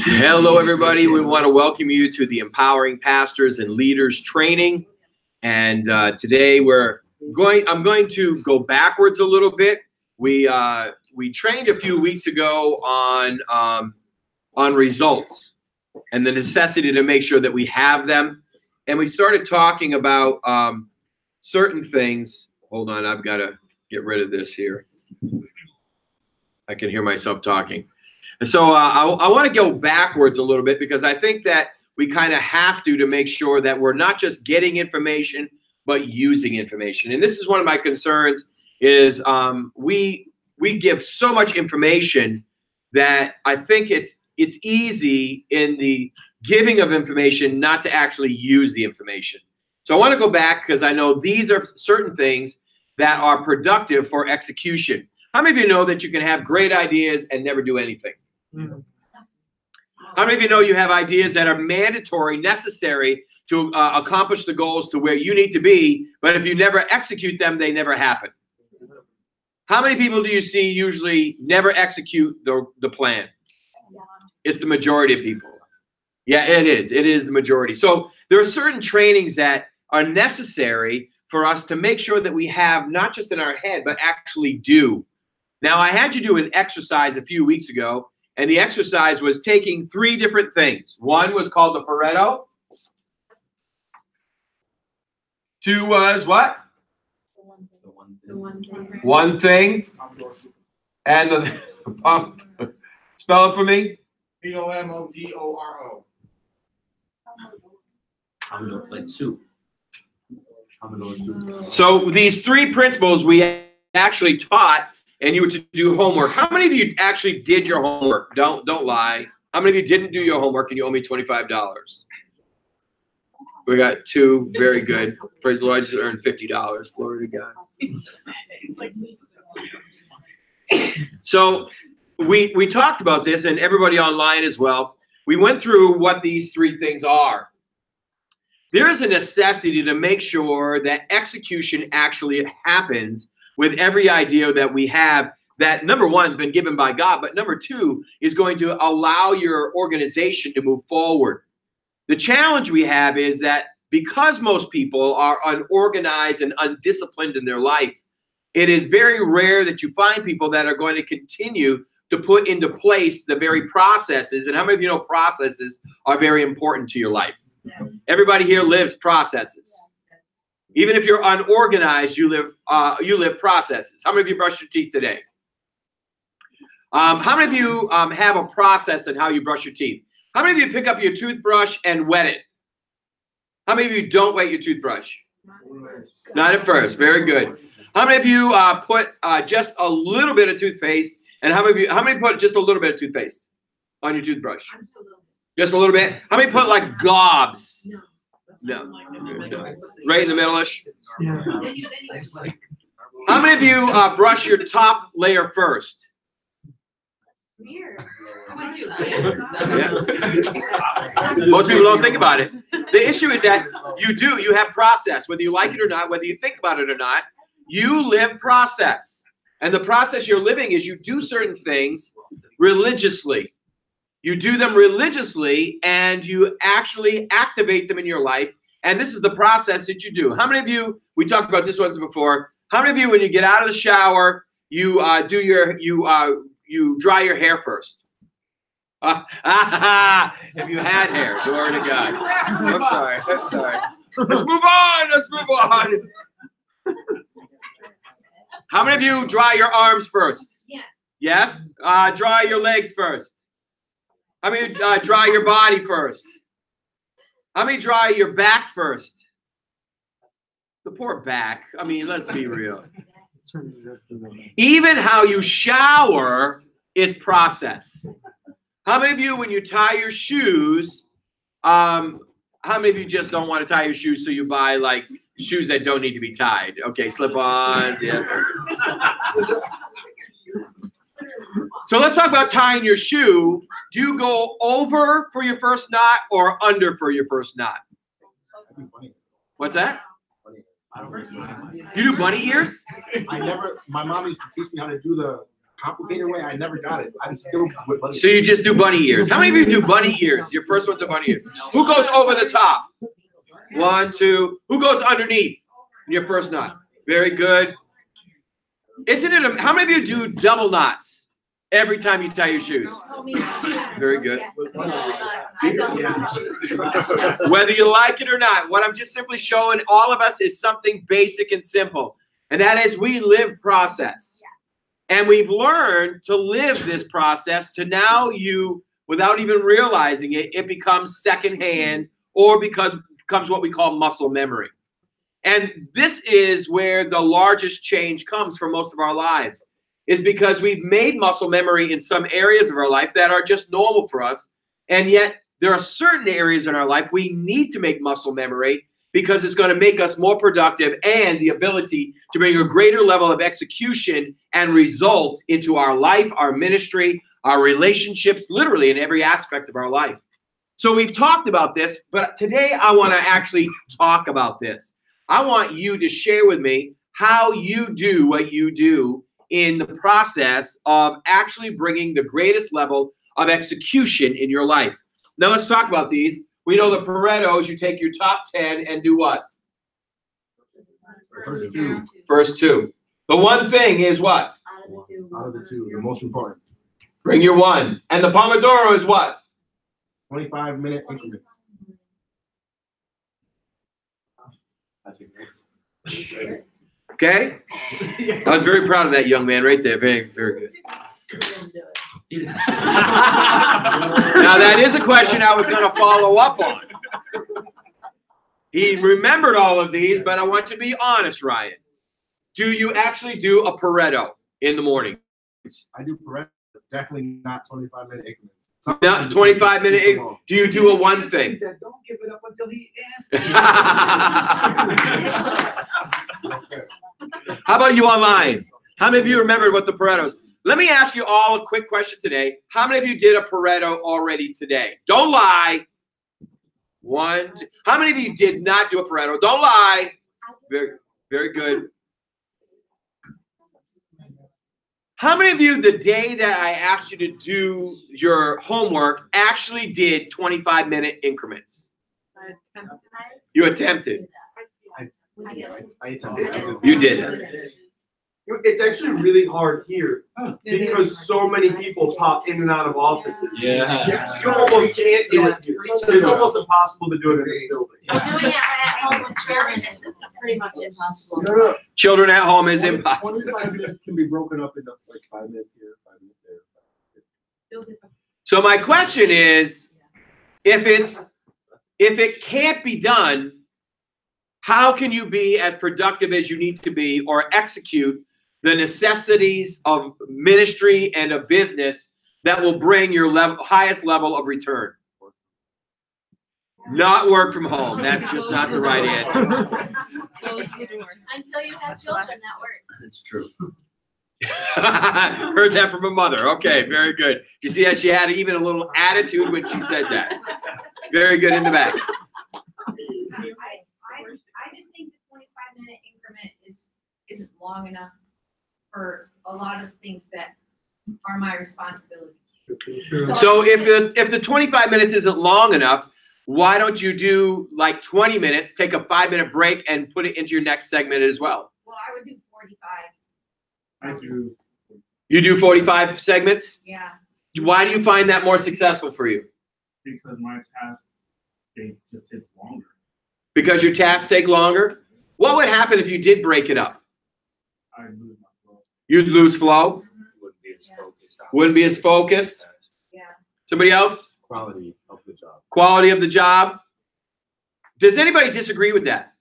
Hello, everybody. We want to welcome you to the Empowering Pastors and Leaders Training. And today I'm going to go backwards a little bit. We trained a few weeks ago on results and the necessity to make sure that we have them. And we started talking about certain things. Hold on, I've got to get rid of this here. I can hear myself talking. So I want to go backwards a little bit because I think that we kind of have to make sure that we're not just getting information, but using information. And this is one of my concerns is we give so much information that I think it's easy in the giving of information not to actually use the information. So I want to go back because I know these are certain things that are productive for execution. How many of you know that you can have great ideas and never do anything? Mm-hmm. How many of you know you have ideas that are mandatory, necessary to accomplish the goals to where you need to be, but if you never execute them, they never happen? How many people do you see usually never execute the plan? It's the majority of people. Yeah, it is. It is the majority. So there are certain trainings that are necessary for us to make sure that we have not just in our head, but actually do. Now, I had you do an exercise a few weeks ago, and the exercise was taking 3 different things. One was called the Pareto. 2 was what? One thing. And the spell it for me. Pomodoro. Like soup. So these 3 principles we actually taught, and you were to do homework. How many of you actually did your homework? Don't lie. How many of you didn't do your homework and you owe me $25? We got 2. Very good. Praise the Lord. I just earned $50. Glory to God. So we talked about this, and everybody online as well. We went through what these 3 things are. There is a necessity to make sure that execution actually happens with every idea that we have that, number 1, has been given by God, but number 2 is going to allow your organization to move forward. The challenge we have is that because most people are unorganized and undisciplined in their life, it is very rare that you find people that are going to continue to put into place the very processes. And how many of you know processes are very important to your life? Everybody here lives processes. Even if you're unorganized, you live processes. How many of you brush your teeth today? How many of you have a process in how you brush your teeth? How many of you pick up your toothbrush and wet it? How many of you don't wet your toothbrush? Not at first. Very good. How many of you put just a little bit of toothpaste? And how many put just a little bit of toothpaste on your toothbrush? Just a little bit. How many put like gobs? No. Right in the middle-ish? Yeah. How many of you brush your top layer first? Yeah. Most people don't think about it. The issue is that you have process, whether you like it or not, whether you think about it or not, you live process. And the process you're living is you do certain things religiously. You do them religiously, and you actually activate them in your life. And this is the process that you do. How many of you, we talked about this once before, how many of you, when you get out of the shower, you dry your hair first? If you had hair, glory to God. I'm sorry. Let's move on. How many of you dry your arms first? Yes? Dry your legs first. How many dry your body first? How many dry your back first? The poor back. I mean, let's be real. Even how you shower is process. How many of you, when you tie your shoes, how many of you just don't want to tie your shoes, so you buy like shoes that don't need to be tied? Okay, slip-ons. Yeah. So let's talk about tying your shoe. Do you go over for your first knot or under for your first knot? What's that? You do bunny ears? My mom used to teach me how to do the complicated way. I never got it. I'm still with bunny. So you just do bunny ears. How many of you do bunny ears? Your first one's a bunny ears. Who goes over the top? 1, 2. Who goes underneath? Your first knot. Very good. Isn't it? How many of you do double knots every time you tie your shoes? Very good. Whether you like it or not, what I'm just simply showing all of us is something basic and simple. And that is we live process. And we've learned to live this process to now you, without even realizing it, it becomes secondhand or becomes what we call muscle memory. And this is where the largest change comes for most of our lives, is because we've made muscle memory in some areas of our life that are just normal for us. And yet there are certain areas in our life we need to make muscle memory because it's going to make us more productive and the ability to bring a greater level of execution and result into our life, our ministry, our relationships, literally in every aspect of our life. So we've talked about this, but today I want to actually talk about this. I want you to share with me how you do what you do in the process of actually bringing the greatest level of execution in your life. Now let's talk about these. We know the Pareto is you take your top 10 and do what? First two. The one thing is what? Out of the two, the most important. Bring your one. And the Pomodoro is what? 25-minute increments. Okay? I was very proud of that young man right there. Very, very good. Now that is a question I was going to follow up on. He remembered all of these, but I want you to be honest, Ryan. Do you actually do a Pareto in the morning? I do Pareto, definitely not 25-minute increments. Not 25-minute increments. Do you do a one thing? Don't give it up until he asks. How about you online? How many of you remembered what the Pareto is? Let me ask you all a quick question today. How many of you did a Pareto already today? Don't lie. 1, 2. How many of you did not do a Pareto? Don't lie. Very, very good. How many of you, the day that I asked you to do your homework, actually did 25-minute increments? You attempted. I attempted. You did it. It's actually really hard here because so many people pop in and out of offices. Yeah. You almost can't do it here. It's almost impossible to do it in this building. Doing it at home with children is pretty much impossible. No. Children at home is impossible. 25 minutes can be broken up into like 5 minutes here, 5 minutes there. So my question is, if it can't be done, how can you be as productive as you need to be or execute the necessities of ministry and of business that will bring your highest level of return? Not work from home. That's just not the right answer. Until you have children that work. That's true. Heard that from a mother. Okay, very good. You see how she had even a little attitude when she said that. Very good in the back. I just think the 25-minute increment isn't long enough for a lot of things that are my responsibility. So if the 25 minutes isn't long enough, why don't you do like 20 minutes, take a 5-minute break, and put it into your next segment as well? Well, I would do 45. I do. You do 45 segments? Yeah. Why do you find that more successful for you? Because my tasks, they just take longer. Because your tasks take longer? What would happen if you did break it up? I lose my flow. You'd lose flow? Wouldn't be as focused. Wouldn't be as focused? Yeah. Somebody else? Quality of the job. Quality of the job? Does anybody disagree with that?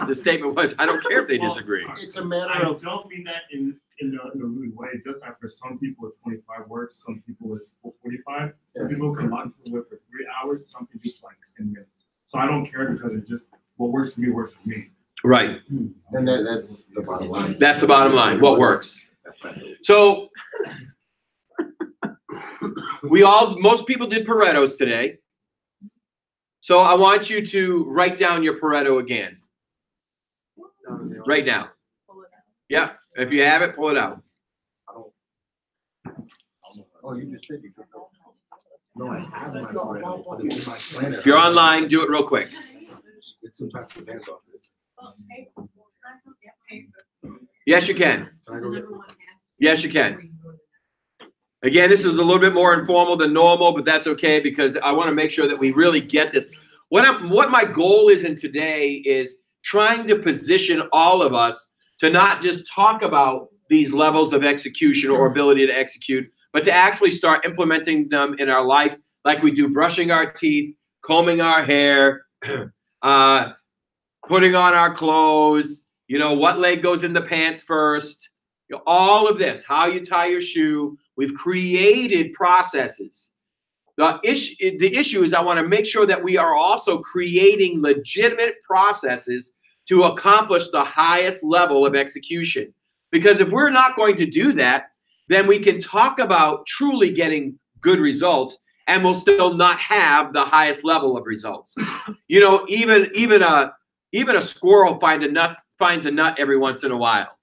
The statement was, I don't care if they disagree. It's a matter I of. don't mean that in a rude way. Just like for some people, it's 25 works. Some people it's 45. Some people can lock people with for 3 hours. Some people for like 10 minutes. So I don't care because it's just what works for me works for me. Right. And that's the bottom line. That's the bottom line. What works? So most people did Paretos today. So I want you to write down your Pareto again. right now. Yeah, if you have it, pull it out. Oh, you just said you could go. No, I have my Pareto, but it's in my planner. If you're online, do it real quick. It's sometimes the man's office. Yes, you can. Can I go get it? Yes, you can. Again, this is a little bit more informal than normal, but that's okay because I want to make sure that we really get this. What my goal is in today is trying to position all of us to not just talk about these levels of execution or ability to execute, but to actually start implementing them in our life like we do brushing our teeth, combing our hair, putting on our clothes, what leg goes in the pants first, all of this, how you tie your shoe. We've created processes. The issue is I want to make sure that we are also creating legitimate processes to accomplish the highest level of execution. Because if we're not going to do that, then we can talk about truly getting good results and we'll still not have the highest level of results. Even a squirrel finds a nut every once in a while.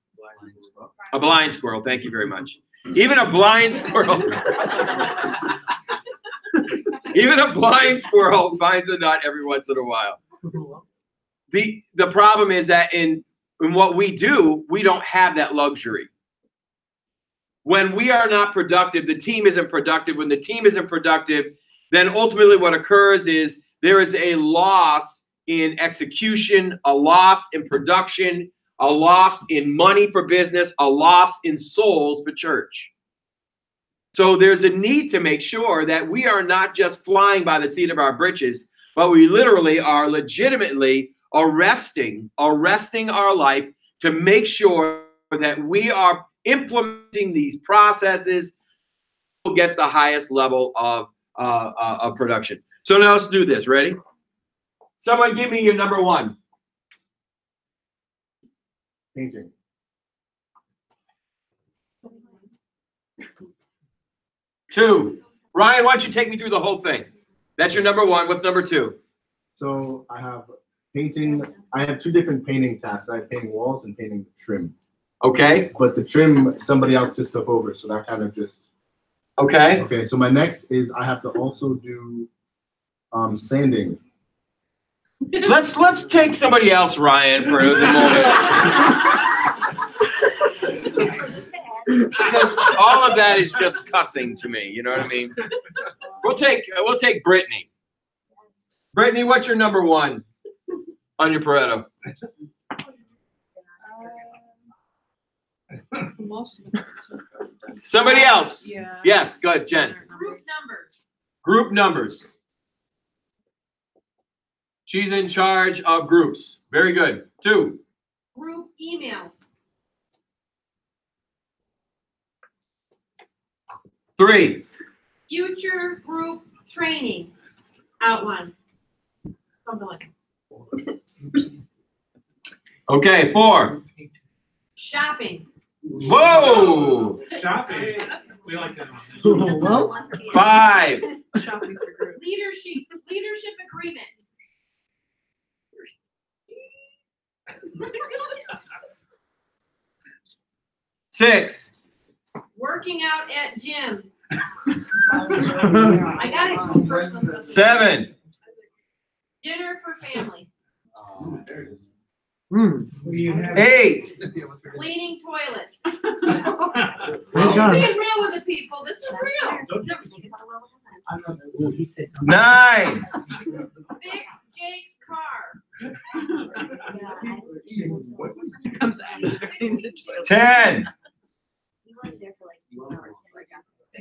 A blind squirrel, thank you very much. Even a blind squirrel. Even a blind squirrel finds a nut every once in a while. The problem is that in what we do, we don't have that luxury. When we are not productive, the team isn't productive. When the team isn't productive, then ultimately what occurs is there is a loss in execution, a loss in production, a loss in money for business, a loss in souls for church. So there's a need to make sure that we are not just flying by the seat of our britches, but we literally are legitimately arresting our life to make sure that we are implementing these processes to get the highest level of production. So now let's do this. Ready? Someone give me your number one. Painting. Two. Ryan, why don't you take me through the whole thing? That's your number one. What's number two? So I have painting. I have two different painting tasks. I have painting walls and painting trim. Okay. But the trim, somebody else just took over. So that kind of just. Okay. Okay. So my next is I have to also do sanding. Let's take somebody else, Ryan, for the moment. Because all of that is just cussing to me. You know what I mean? We'll take Brittany. Brittany, what's your number one on your Pareto? Somebody else. Yeah. Yes, good, Jen. Group numbers. Group numbers. She's in charge of groups. Very good. Two. Group emails. Three. Future group training outline. Something like that. Okay, four. Shopping. Whoa! Shopping. We like that. Five. Shopping for group. Leadership agreement. Six. Working out at gym. I got it personally. Seven. Dinner for family. There it is. Eight. Cleaning toilets. Praise God. Being real with the people. This is real. Nine. Fix Jake's car. Comes out of the toilet. 10.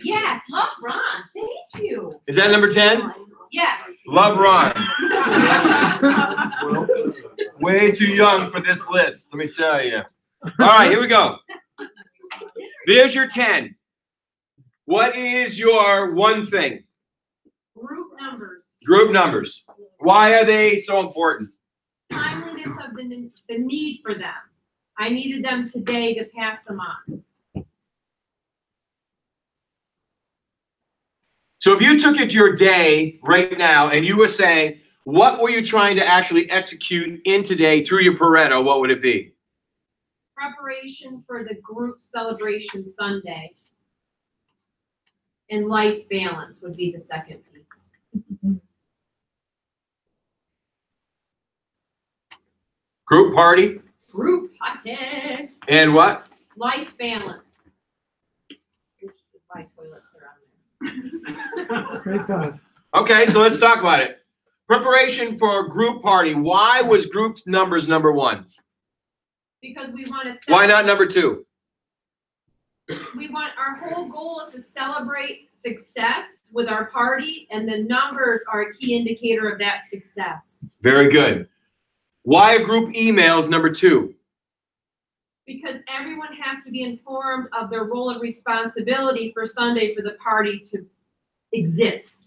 Yes, love Ron. Thank you. Is that number 10? Yes. Love Ron. Way too young for this list, let me tell you. All right, here we go. There's your 10. What is your one thing? Group numbers. Group numbers. Why are they so important? Timeliness of the need for them. I needed them today to pass them on. So if you took it your day right now and you were saying, what were you trying to actually execute in today through your Pareto, what would it be? preparation for the group celebration Sunday. And life balance would be the second piece. Group party. Group podcast. And what? Life balance. My toilets are on there. Praise God. Okay, so let's talk about it. Preparation for a group party. Why was group numbers number 1? Because we want to. Why not number 2? We want, our whole goal is to celebrate success with our party, and the numbers are a key indicator of that success. Very good. Why a group emails number 2? Because everyone has to be informed of their role and responsibility for Sunday for the party to exist.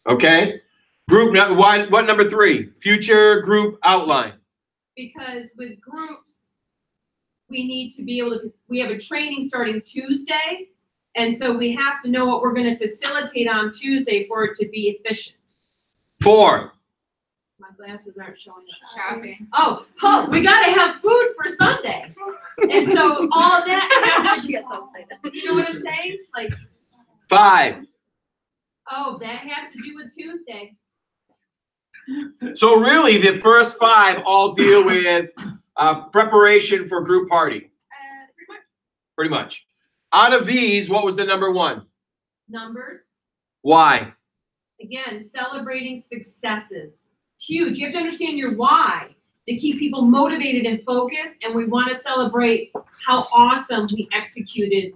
Okay. Group, what number 3? Future group outline. Because with groups, we need to be able to, we have a training starting Tuesday, and so we have to know what we're going to facilitate on Tuesday for it to be efficient. 4. My glasses aren't showing up. Shopping. Oh, we got to have food for Sunday. And so all of that has to, She gets so excited. you know what I'm saying? Like, 5. oh, that has to do with Tuesday. So really, the first 5 all deal with preparation for group party. Pretty much. Out of these, what was the number 1? Numbers. Why? Again, celebrating successes. Huge. You have to understand your why to keep people motivated and focused, and we want to celebrate how awesome we executed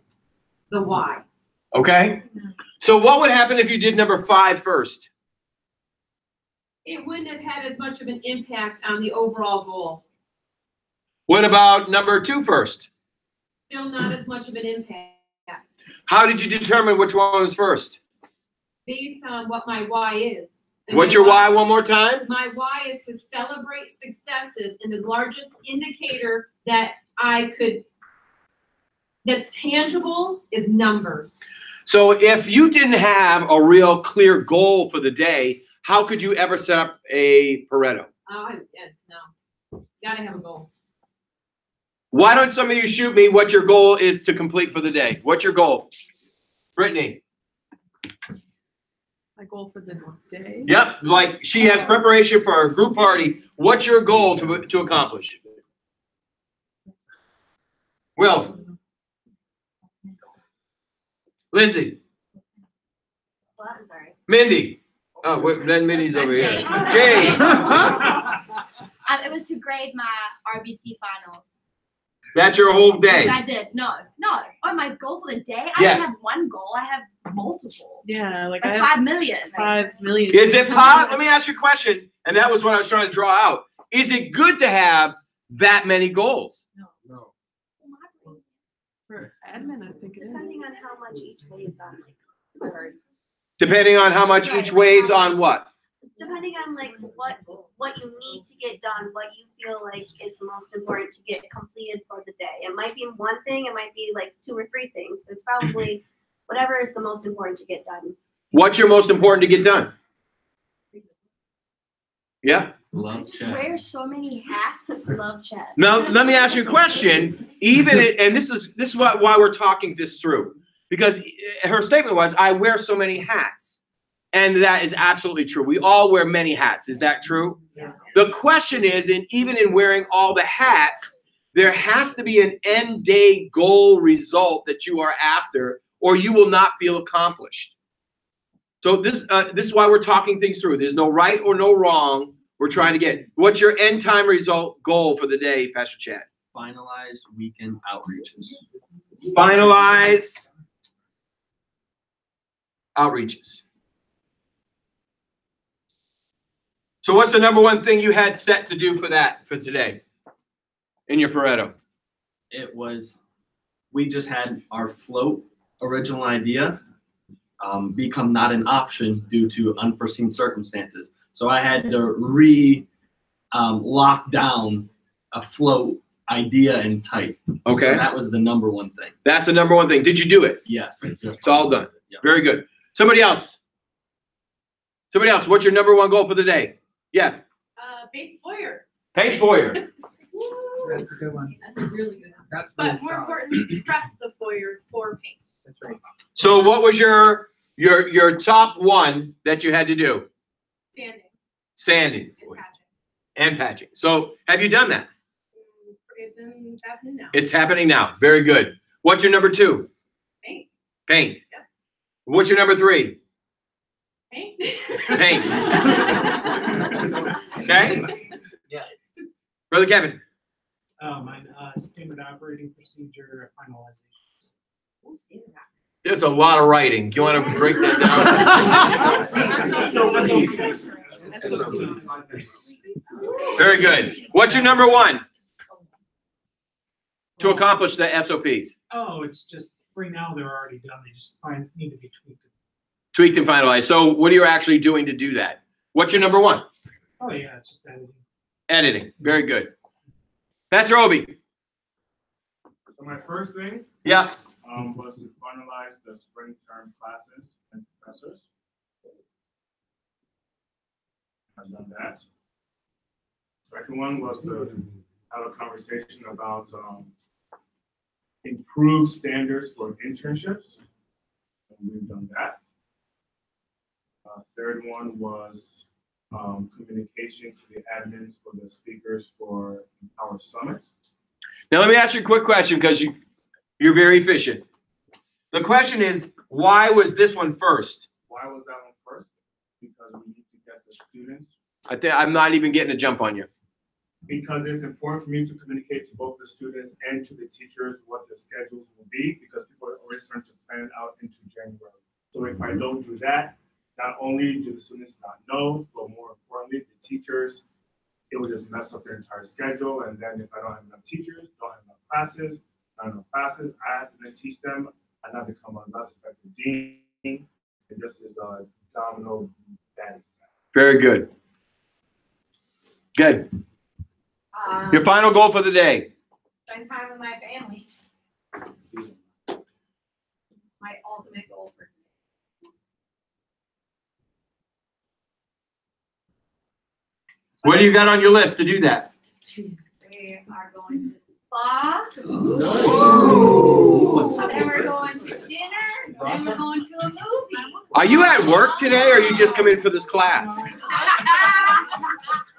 the why. Okay. So what would happen if you did number 5 first? It wouldn't have had as much of an impact on the overall goal. What about number 2 first? Still not as much of an impact. How did you determine which one was first? Based on what my why is. And What's my your why one more time? My why is to celebrate successes, and the largest indicator that that's tangible is numbers. So if you didn't have a real clear goal for the day, how could you ever set up a Pareto? No. Gotta have a goal. Why don't some of you shoot me what your goal is to complete for the day? What's your goal? Brittany. My goal for the day? Yep, like she has preparation for a group party. What's your goal to accomplish? Will. Lindsay. Well, I'm sorry. Mindy. Oh, then Mindy's over here. Jay. It was to grade my RBC finals. That's your whole day. Which I did. No. Oh, my goal for the day? I Yeah. don't have one goal. I have multiple. Yeah, like Like I have 5 million. 5 million. Is it possible? Let me ask you a question, and that was what I was trying to draw out. Is it good to have that many goals? No. For admin, I think it is. Depending on how much each weighs on, like, or Depending on how much each weighs on what? depending on like what you need to get done, what you feel like is the most important to get completed for the day. It might be one thing, it might be like 2 or 3 things. It's probably whatever is the most important to get done. What's your most important to get done? Yeah. I just wear so many hats. Love chat. Now let me ask you a question. And this is why we're talking this through, because her statement was, "I wear so many hats," and that is absolutely true. We all wear many hats. Is that true? Yeah. The question is, and even in wearing all the hats, there has to be an end day goal result that you are after, or you will not feel accomplished. So this is why we're talking things through. There's no right or no wrong. We're trying to get, what's your end time result goal for the day, Pastor Chad? Finalize weekend outreaches. Finalize outreaches. So what's the number one thing you had set to do for today in your Pareto? It was, we just had our float original idea become not an option due to unforeseen circumstances. So I had to lock down a float idea and type. Okay. So that was the number one thing. That's the number one thing. Did you do it? Yes. It's all done. Yeah. Very good. Somebody else. What's your number one goal for the day? Yes. Paint foyer. Paint foyer. That's a good one. That's a really good one. That's But more importantly, prep the foyer for paint. That's right. So what was your top one that you had to do? Standing Sanding and patching. and patching. So have you done that? It's happening now. It's happening now. Very good. What's your number 2? Paint. Paint. Yep. What's your number 3? Paint. Paint. Okay. Yeah. Brother Kevin. Mine, standard operating procedure finalization. There's a lot of writing. Do you want to break that down? Very good. What's your number 1? To accomplish the SOPs. Oh, it's just right now they're already done. They just need to be tweaked. Tweaked and finalized. So what are you actually doing to do that? What's your number 1? Oh yeah, it's just editing. Editing. Very good. Pastor Obi. So my first thing Yeah. was to finalize the spring term classes and professors. I've done that. Second one was to have a conversation about improved standards for internships. And we've done that. Third one was communication to the admins for the speakers for our summit. Now let me ask you a quick question because you're very efficient. The question is, why was this one first? Why was that one first? Because we need to get the students. I'm not even getting a jump on you. Because it's important for me to communicate to both the students and to the teachers what the schedules will be, because people are already starting to plan out into January. So if I don't do that, not only do the students not know, but more importantly, the teachers, it will just mess up their entire schedule. And then if I don't have enough teachers, don't have enough classes, I have to then teach them, and I become a less effective dean. It just is a domino bad. Very good. Good. Your final goal for the day. Spend time with my family. My ultimate goal for today. What do you got on your list to do that? We are going to spa. Ooh. Then we're going to dinner. Then we're going to a movie. Are you at work today, or are you just coming for this class?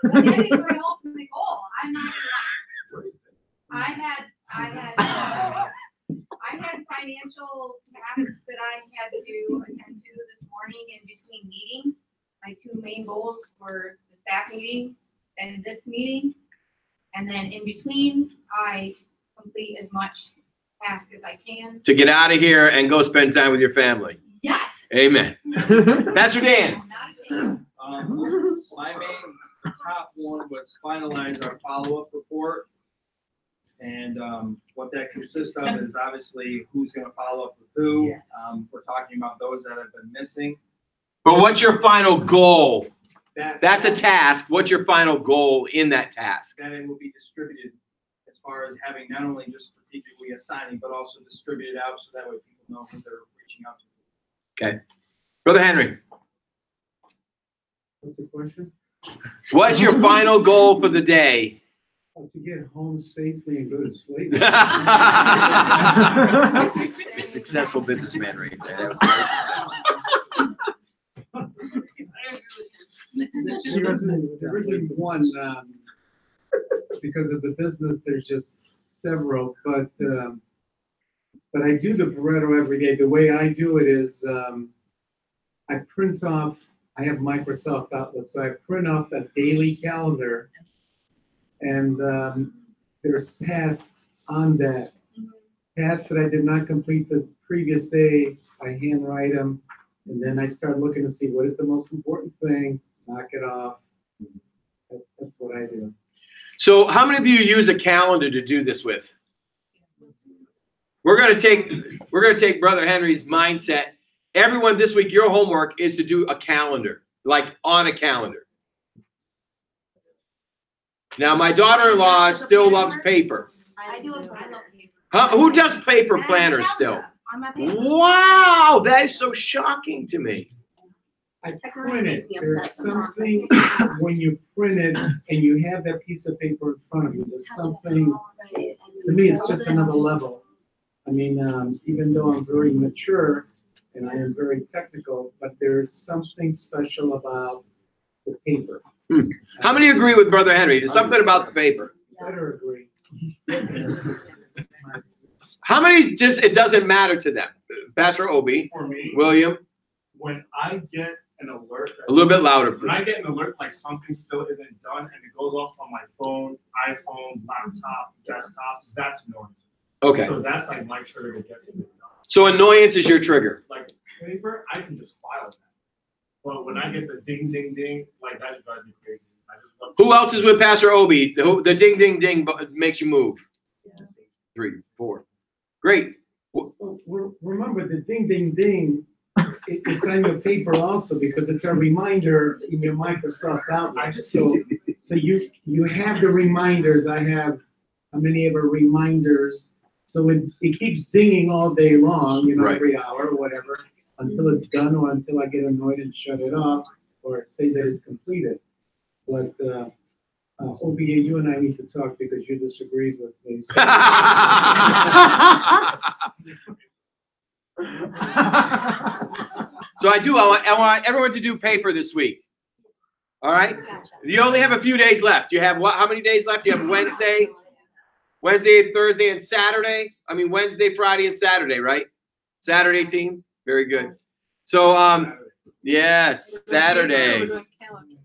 That is my ultimate goal. I'm not gonna lie. I had financial tasks that I had to attend to this morning in between meetings. My 2 main goals were the staff meeting and this meeting. And then in between, I complete as much task as I can. To get out of here and go spend time with your family. Yes. Amen. Pastor Dan. My main top one was finalize our follow-up report. And what that consists of is obviously who's going to follow up with who. Yes. We're talking about those that have been missing. But what's your final goal? That, That's a task. What's your final goal in that task? that it will be distributed as far as having not only just strategically assigning, but also distributed out so that way people know who they're reaching out to. Okay. Brother Henry, What's the question? what's your final goal for the day? To get home safely and go to sleep. It's a successful businessman right there. That was very successful. There isn't one, because of the business, there's just several, but I do the Pareto every day. The way I do it is, I print off, I have Microsoft Outlook, so I print off a daily calendar, and there's tasks on that. Tasks that I did not complete the previous day, I handwrite them, and then I start looking to see what is the most important thing, knock it off. That's what I do. So how many of you use a calendar to do this with? We're gonna take Brother Henry's mindset. Everyone this week, your homework is to do a calendar, like on a calendar. Now, my daughter-in-law still loves paper. I do a final paper. Huh? Who does paper planners still? On my paper. Wow, that is so shocking to me. I print it. There's something when you print it and you have that piece of paper in front of you. There's something to me, it's just another level. I mean, even though I'm very mature and I am very technical, but there's something special about the paper. How many agree with Brother Henry? There's something about the paper. Better agree. How many just, it doesn't matter to them? Pastor Obi, For me, William, when I get an alert. a little bit louder, When I please. get an alert like something still isn't done and it goes off on my phone, iPhone, laptop, desktop, that's noise. Okay. So that's like my trigger to get something done. So annoyance is your trigger. Like paper, I can just file that. But when I get the ding, ding, ding, like that drives me crazy. I just love Who else is with Pastor Obi? The ding, ding, ding makes you move. 3, 4. Great. Remember the ding, ding, ding, it's on your paper also because it's a reminder in your Microsoft Outlook. So you have the reminders. I have how many ever reminders. So it keeps dinging all day long, Right. every hour or whatever, until it's done or until I get annoyed and shut it off or say that it's completed. But OBA, you and I need to talk because you disagreed with me. So. So I want everyone to do paper this week. All right? You only have a few days left. You have what? How many days left? You have Wednesday, Thursday, and Saturday. I mean, Wednesday, Friday, and Saturday, right? Saturday, team? Very good. So, yes, Saturday. We're doing calendar.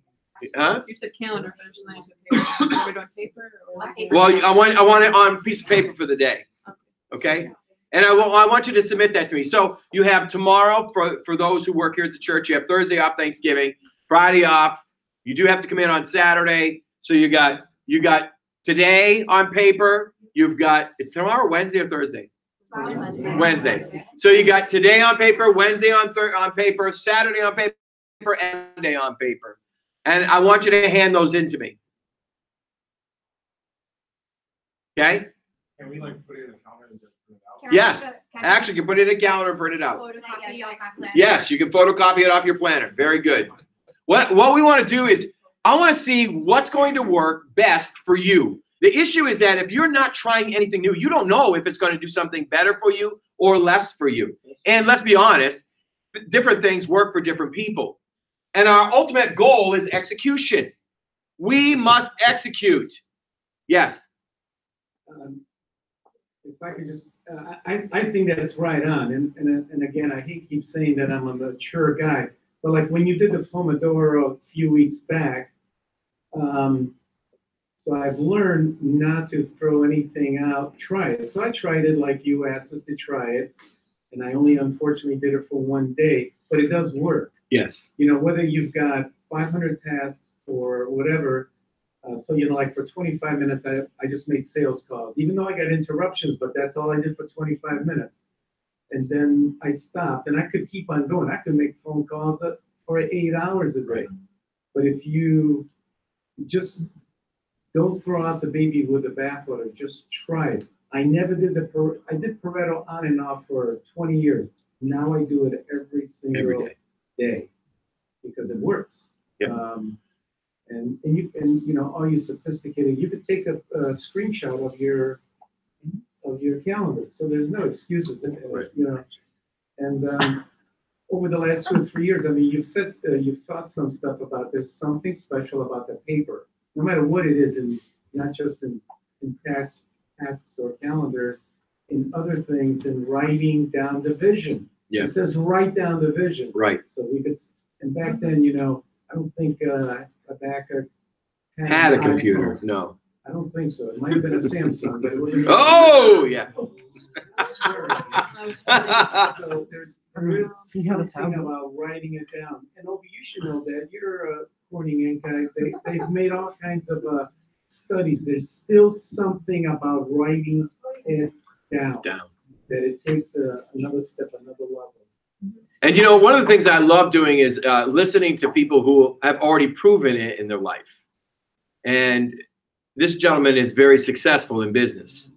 Huh? You said calendar, but I just paper. Are we doing paper or? Well, I want it on a piece of paper for the day. Okay? And I want you to submit that to me. So you have tomorrow for those who work here at the church. You have Thursday off, Thanksgiving, Friday off. You do have to come in on Saturday. So you got today on paper. You've got, it's tomorrow, Wednesday or Thursday? Wednesday. So you got today on paper, Wednesday on paper, Saturday on paper, and Monday on paper. And I want you to hand those in to me. Okay? Can we like put it in a calendar and just print it out? Yes. Actually, you can put it in a calendar and print it out. Photocopy off my plan. Yes, you can photocopy it off your planner. Very good. What we want to do is, I want to see what's going to work best for you. The issue is that if you're not trying anything new, you don't know if it's going to do something better for you or less for you. And let's be honest, different things work for different people. And our ultimate goal is execution. We must execute. Yes. If I could just, I think that it's right on. And again, I hate keep saying that I'm a mature guy, but like when you did the Pomodoro a few weeks back, so I've learned not to throw anything out, try it. So I tried it like you asked us to try it, and I only unfortunately did it for one day, but it does work. Yes. Whether you've got 500 tasks or whatever, so, like for 25 minutes, I just made sales calls, even though I got interruptions, but that's all I did for 25 minutes. And then I stopped, and I could keep on going. I could make phone calls for 8 hours a day. But if you just don't throw out the baby with the bathwater, just try it. I never did I did Pareto on and off for 20 years. Now I do it every single day because it works. Yep. And all you sophisticated, you could take a screenshot of your calendar. So there's no excuses. And over the last 2 or 3 years, I mean, you've taught some stuff about there's something special about the paper, no matter what it is, and not just in tasks or calendars, in other things, in writing down the vision. Yeah. It says write down the vision. Right. So we could, and back then, I don't think Habakkuk Had a an computer. iPhone. No. I don't think so. It might have been a Samsung, but it wasn't. Oh, yeah. I swear. So there is something about writing it down. And Obi, you should know that. You're a Corning guy. They've made all kinds of studies. There's still something about writing it down. That it takes another step, another level. And one of the things I love doing is listening to people who have already proven it in their life. And this gentleman is very successful in business.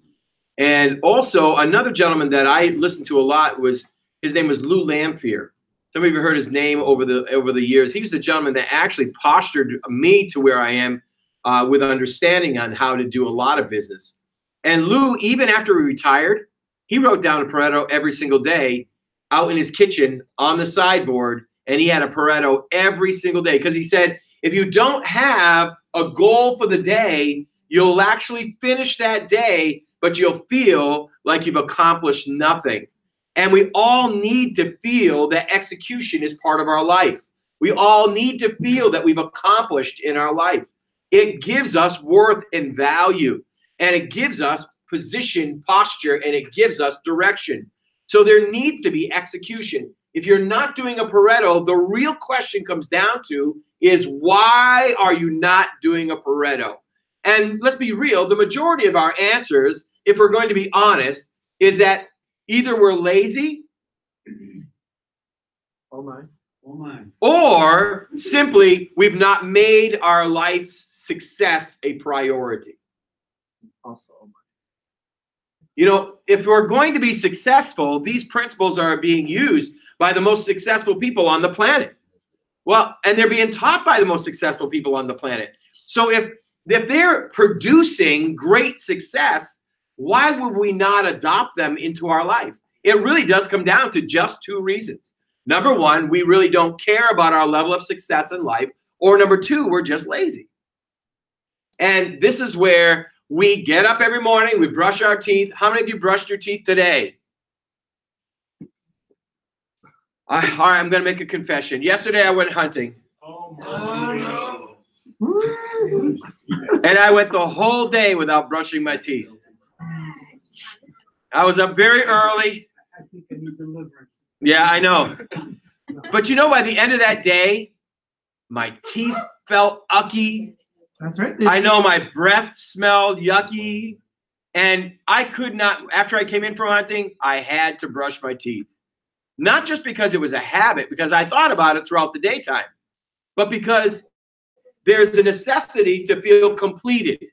And also another gentleman that I listened to a lot his name was Lou Lamphere. Some of you have heard his name over the years. He was the gentleman that actually postured me to where I am with understanding on how to do a lot of business. And Lou, even after he retired, he wrote down a Pareto every single day out in his kitchen on the sideboard, and he had a Pareto every single day because he said, if you don't have a goal for the day, you'll actually finish that day, but you'll feel like you've accomplished nothing. And we all need to feel that execution is part of our life. We all need to feel that we've accomplished in our life. It gives us worth and value, and it gives us position, posture, and it gives us direction. So there needs to be execution. If you're not doing a Pareto, the real question comes down to is, why are you not doing a Pareto? And let's be real, the majority of our answers, if we're going to be honest, is that either we're lazy, or simply we've not made our life's success a priority. You know, if we're going to be successful, these principles are being used by the most successful people on the planet. Well, and they're being taught by the most successful people on the planet. So if they're producing great success, why would we not adopt them into our life? It really does come down to just two reasons. Number one, we really don't care about our level of success in life. Or number two, we're just lazy. And this is where we get up every morning, we brush our teeth. How many of you brushed your teeth today? All right, I'm going to make a confession. Yesterday I went hunting. Oh no. And I went the whole day without brushing my teeth. I was up very early. I think I need deliverance. Yeah, I know. But you know, by the end of that day, my teeth felt ucky. That's right. I know my breath smelled yucky. And I could not, after I came in from hunting, I had to brush my teeth. Not just because it was a habit, because I thought about it throughout the daytime, but because there's a necessity to feel completed.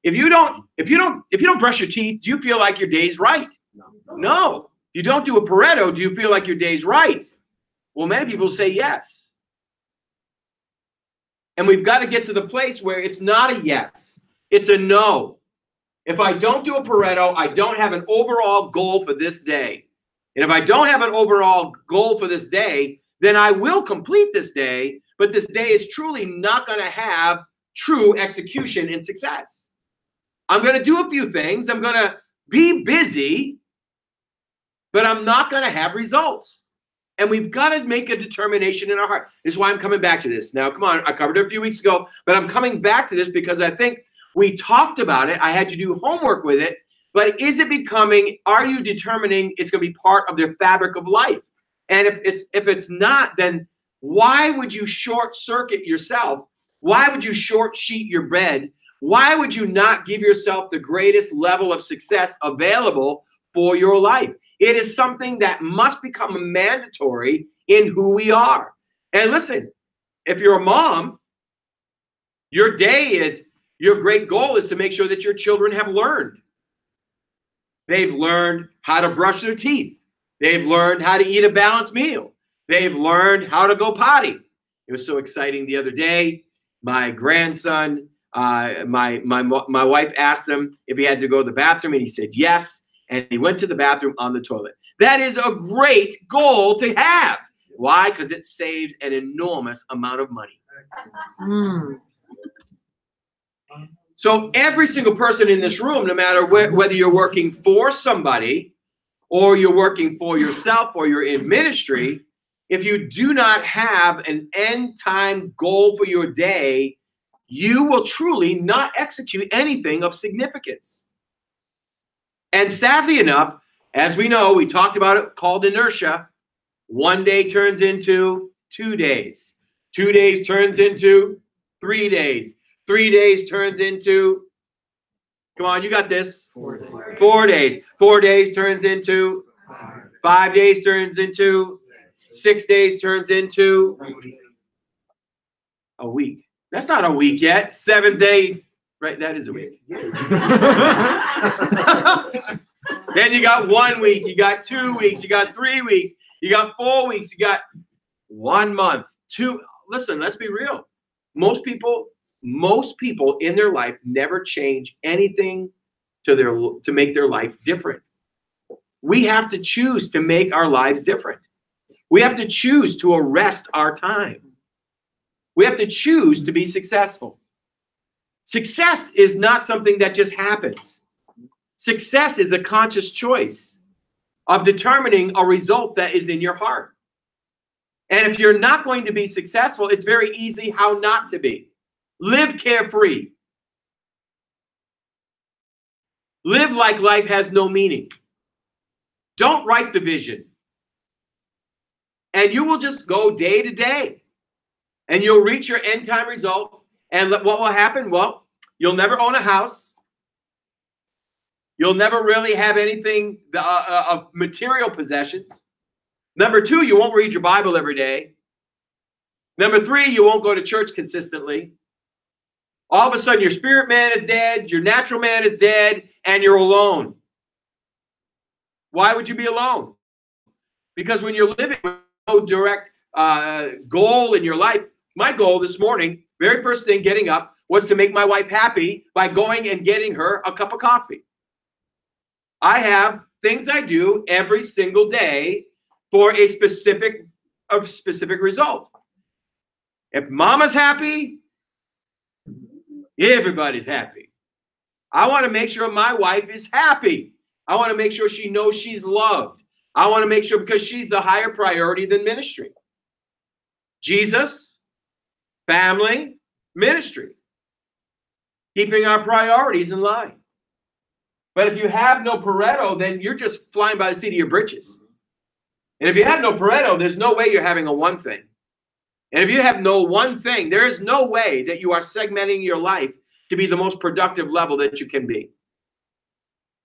If you don't brush your teeth, do you feel like your day's right? No. If you don't do a Pareto, do you feel like your day's right? Well, many people say yes. And we've got to get to the place where it's not a yes, it's a no. If I don't do a Pareto, I don't have an overall goal for this day. And if I don't have an overall goal for this day, then I will complete this day, but this day is truly not going to have true execution and success. I'm going to do a few things. I'm going to be busy, but I'm not going to have results. And we've got to make a determination in our heart. This is why I'm coming back to this. Now, come on, I covered it a few weeks ago, but I'm coming back to this because I think we talked about it. I had you do homework with it. But is it becoming, are you determining it's going to be part of their fabric of life? And if it's not, then why would you short circuit yourself? Why would you short sheet your bed? Why would you not give yourself the greatest level of success available for your life? It is something that must become mandatory in who we are. And listen, if you're a mom, your great goal is to make sure that your children have learned. They've learned how to brush their teeth. They've learned how to eat a balanced meal. They've learned how to go potty. It was so exciting the other day. My grandson, my wife asked him if he had to go to the bathroom, and he said yes. And he went to the bathroom on the toilet. That is a great goal to have. Why? Because it saves an enormous amount of money. So every single person in this room, no matter whether you're working for somebody or you're working for yourself or you're in ministry, if you do not have an end time goal for your day, you will truly not execute anything of significance. And sadly enough, as we know, we talked about it called inertia. One day turns into 2 days. 2 days turns into 3 days. 3 days turns into, come on, you got this. 4 days. 4 days. 4 days turns into 5 days turns into 6 days turns into a week. That's not a week yet. 7th day, right? That is a week. Then you got 1 week, you got 2 weeks, you got 3 weeks, you got 4 weeks, you got 1 month. Listen, let's be real. Most people in their life never change anything to make their life different. We have to choose to make our lives different. We have to choose to arrest our time. We have to choose to be successful. Success is not something that just happens. Success is a conscious choice of determining a result that is in your heart. And if you're not going to be successful, it's very easy how not to be. Live carefree. Live like life has no meaning. Don't write the vision. And you will just go day to day. And you'll reach your end time result. And what will happen? Well, you'll never own a house. You'll never really have anything of material possessions. Number 2, you won't read your Bible every day. Number 3, you won't go to church consistently. All of a sudden, your spirit man is dead, your natural man is dead, and you're alone. Why would you be alone? Because when you're living with no direct goal in your life, my goal this morning, very first thing getting up, was to make my wife happy by going and getting her a cup of coffee. I have things I do every single day for a specific result. If mama's happy, everybody's happy. I want to make sure my wife is happy. I want to make sure she knows she's loved. I want to make sure, because she's the higher priority than ministry. Jesus, family, ministry. Keeping our priorities in line. But if you have no Pareto, then you're just flying by the seat of your britches. And if you have no Pareto, there's no way you're having a one thing. And if you have no one thing, there is no way that you are segmenting your life to be the most productive level that you can be.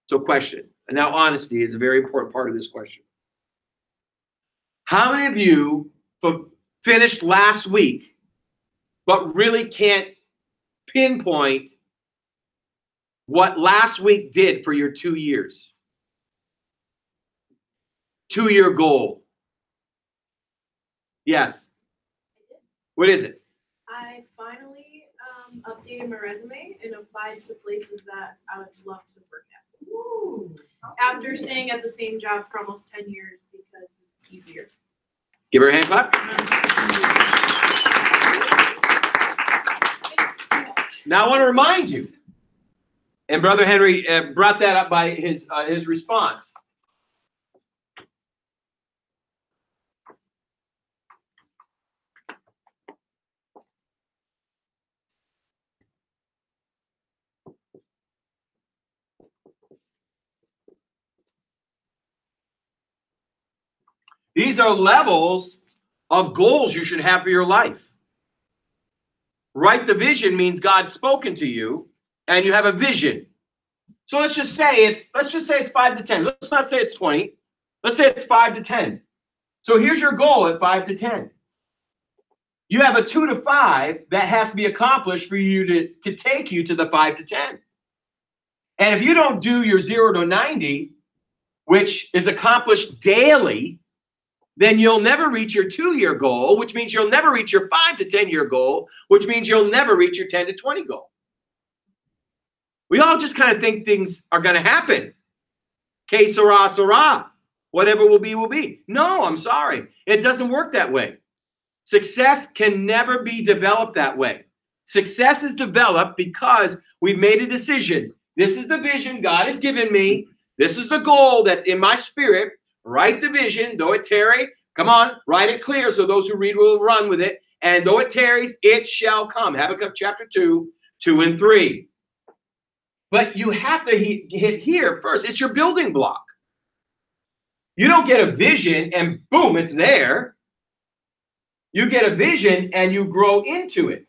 So question, and now honesty is a very important part of this question. How many of you finished last week, but really can't pinpoint what last week did for your 2 years? 2-year goal. Yes. What is it? I finally updated my resume and applied to places that I would love to work at. Ooh. After staying at the same job for almost 10 years because it's easier. Give her a hand clap. Now I want to remind you, and Brother Henry brought that up by his response. These are levels of goals you should have for your life. Write the vision means God's spoken to you and you have a vision. So let's just say it's 5 to 10. Let's not say it's 20. Let's say it's 5 to 10. So here's your goal at 5 to 10. You have a 2 to 5 that has to be accomplished for you to take you to the 5 to 10. And if you don't do your 0 to 90, which is accomplished daily, then you'll never reach your 2-year goal, which means you'll never reach your 5 to 10-year goal, which means you'll never reach your 10 to 20 goal. We all just kind of think things are going to happen. Que sera, sera. Whatever will be, will be. No, I'm sorry. It doesn't work that way. Success can never be developed that way. Success is developed because we've made a decision. This is the vision God has given me. This is the goal that's in my spirit. Write the vision, though it tarry. Come on, write it clear so those who read will run with it. And though it tarries, it shall come. Habakkuk chapter 2, 2 and 3. But you have to hit here first. It's your building block. You don't get a vision and boom, it's there. You get a vision and you grow into it.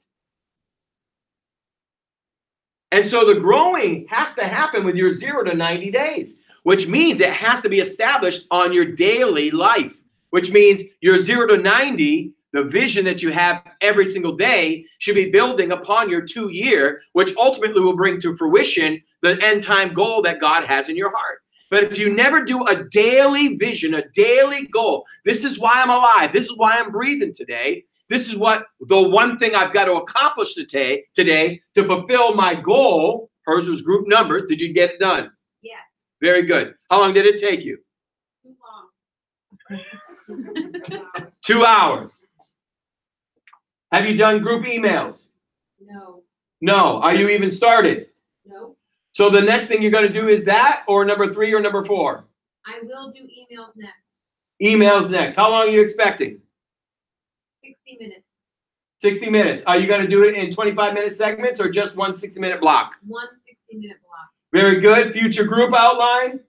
And so the growing has to happen with your 0 to 90 days. Which means it has to be established on your daily life, which means your 0 to 90, the vision that you have every single day, should be building upon your 2-year, which ultimately will bring to fruition the end time goal that God has in your heart. But if you never do a daily vision, a daily goal, this is why I'm alive. This is why I'm breathing today. This is what the one thing I've got to accomplish today to fulfill my goal. Hers was group numbered. Did you get it done? Yes, Very good. How long did it take you? too long. 2 hours. Have you done group emails? No, No. Are you even started? no. So the next thing you're going to do is that, or number 3 or number 4? I will do emails next. Emails next. How long are you expecting? 60 minutes. 60 minutes. Are you going to do it in 25-minute segments or just one 60-minute block? One 60-minute block. Very good. Future group outline.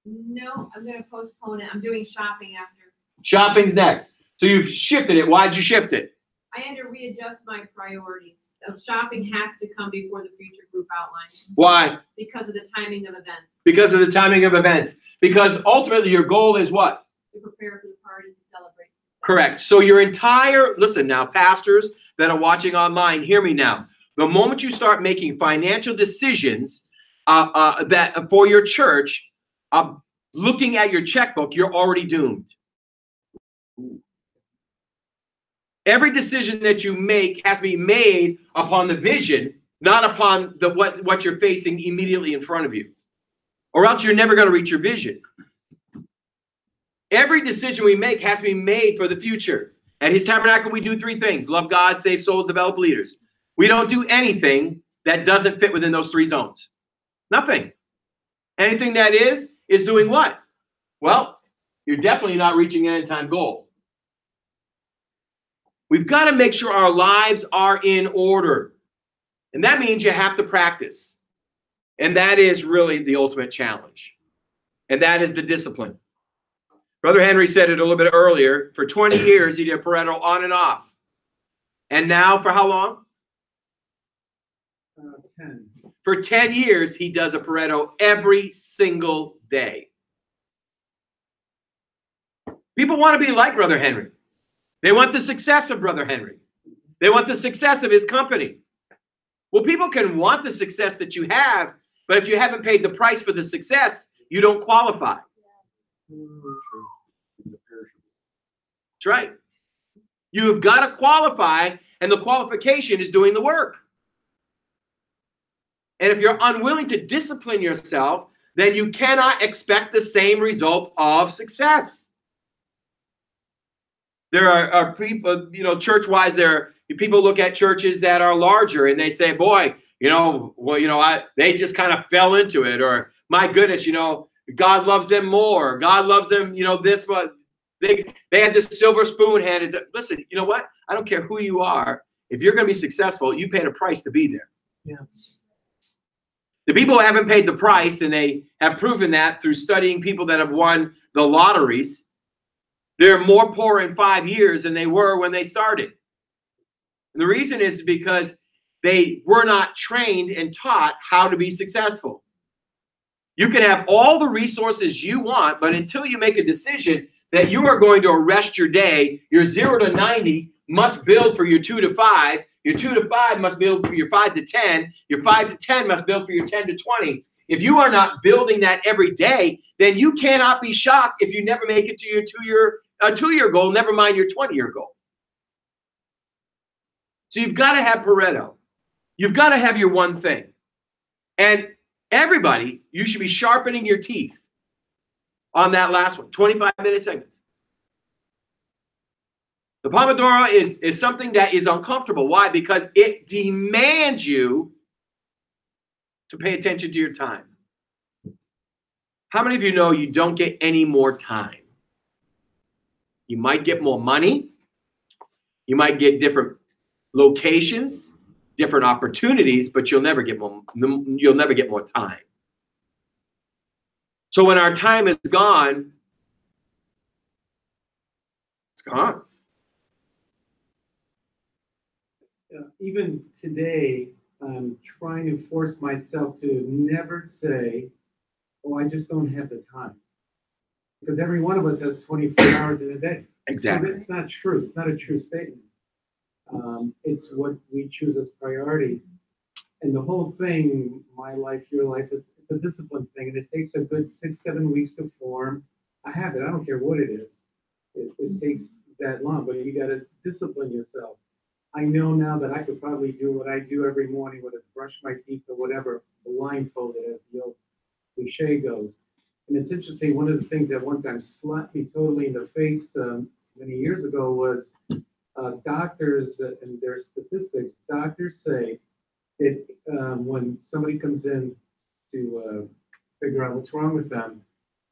No, I'm gonna postpone it. I'm doing shopping after. Shopping's next. So you've shifted it. Why'd you shift it? I had to readjust my priorities. So shopping has to come before the future group outline. Why? Because of the timing of events. Because of the timing of events. Because ultimately your goal is what? To prepare for the party to celebrate. Correct. So your entire, listen now, pastors that are watching online, hear me now. The moment you start making financial decisions that for your church, looking at your checkbook, you're already doomed. Every decision that you make has to be made upon the vision, not upon the what you're facing immediately in front of you. Or else you're never going to reach your vision. Every decision we make has to be made for the future. At His Tabernacle, we do 3 things: love God, save souls, develop leaders. We don't do anything that doesn't fit within those 3 zones. Nothing. Anything that is doing what? Well, you're definitely not reaching an end-time goal. We've got to make sure our lives are in order. And that means you have to practice. And that is really the ultimate challenge. And that is the discipline. Brother Henry said it a little bit earlier. For 20 years, he did Pareto on and off. And now for how long? 10. For 10 years, he does a Pareto every single day. People want to be like Brother Henry. They want the success of Brother Henry. They want the success of his company. Well, people can want the success that you have, but if you haven't paid the price for the success, you don't qualify. That's right. You've got to qualify, and the qualification is doing the work. And if you're unwilling to discipline yourself, then you cannot expect the same result of success. There are people, church-wise, people look at churches that are larger and they say, boy, they just kind of fell into it, or my goodness, God loves them more. God loves them, this, but they had this silver spoon handed to. Listen, you know what? I don't care who you are. If you're going to be successful, you paid a price to be there. Yeah. The people who haven't paid the price, and they have proven that through studying people that have won the lotteries, they're more poor in 5 years than they were when they started. And the reason is because they were not trained and taught how to be successful. You can have all the resources you want, but until you make a decision that you are going to arrest your day, your 0 to 90 must build for your 2 to 5. Your 2 to 5 must build for your 5 to 10. Your 5 to 10 must build for your 10 to 20. If you are not building that every day, then you cannot be shocked if you never make it to your 2-year goal, never mind your 20-year goal. So you've got to have Pareto. You've got to have your one thing. And everybody, you should be sharpening your teeth on that last one, 25-minute segments. The Pomodoro is something that is uncomfortable. Why? Because it demands you to pay attention to your time. How many of you know you don't get any more time? You might get more money. You might get different locations, different opportunities, but you'll never get more time. So when our time is gone, it's gone. Even today, I'm trying to force myself to never say, oh, I just don't have the time. Because every one of us has 24 hours in a day. Exactly. So that's not true. It's not a true statement. It's what we choose as priorities. And the whole thing, my life, your life, it's a discipline thing. And it takes a good 6-7 weeks to form a habit. I don't care what it is. It takes that long, but you got to discipline yourself. I know now that I could probably do what I do every morning, whether it's brush my teeth or whatever, blindfolded, as the old cliche goes. And it's interesting, one of the things that one time slapped me totally in the face many years ago was doctors and their statistics. Doctors say that when somebody comes in to figure out what's wrong with them,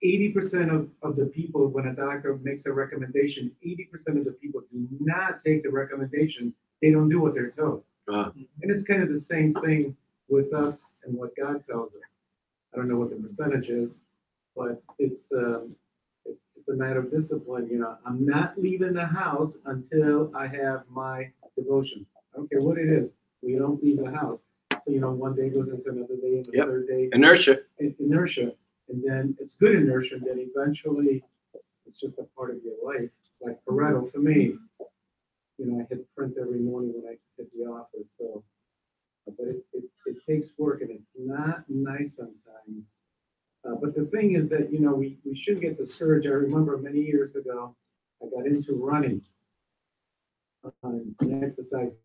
80% of the people, when a doctor makes a recommendation, 80% of the people do not take the recommendation. They don't do what they're told. And it's kind of the same thing with us and what God tells us. I don't know what the percentage is, but it's a matter of discipline. You know, I'm not leaving the house until I have my devotions. I don't care what it is. We don't leave the house. So, you know, one day goes into another day, and the third day. Inertia. Inertia. And then it's good inertia, and then eventually it's just a part of your life. Like Pareto, for me, you know, I hit print every morning when I hit the office. So, but it takes work, and it's not nice sometimes. But the thing is that, you know, we shouldn't get discouraged. I remember many years ago, I got into running and exercising.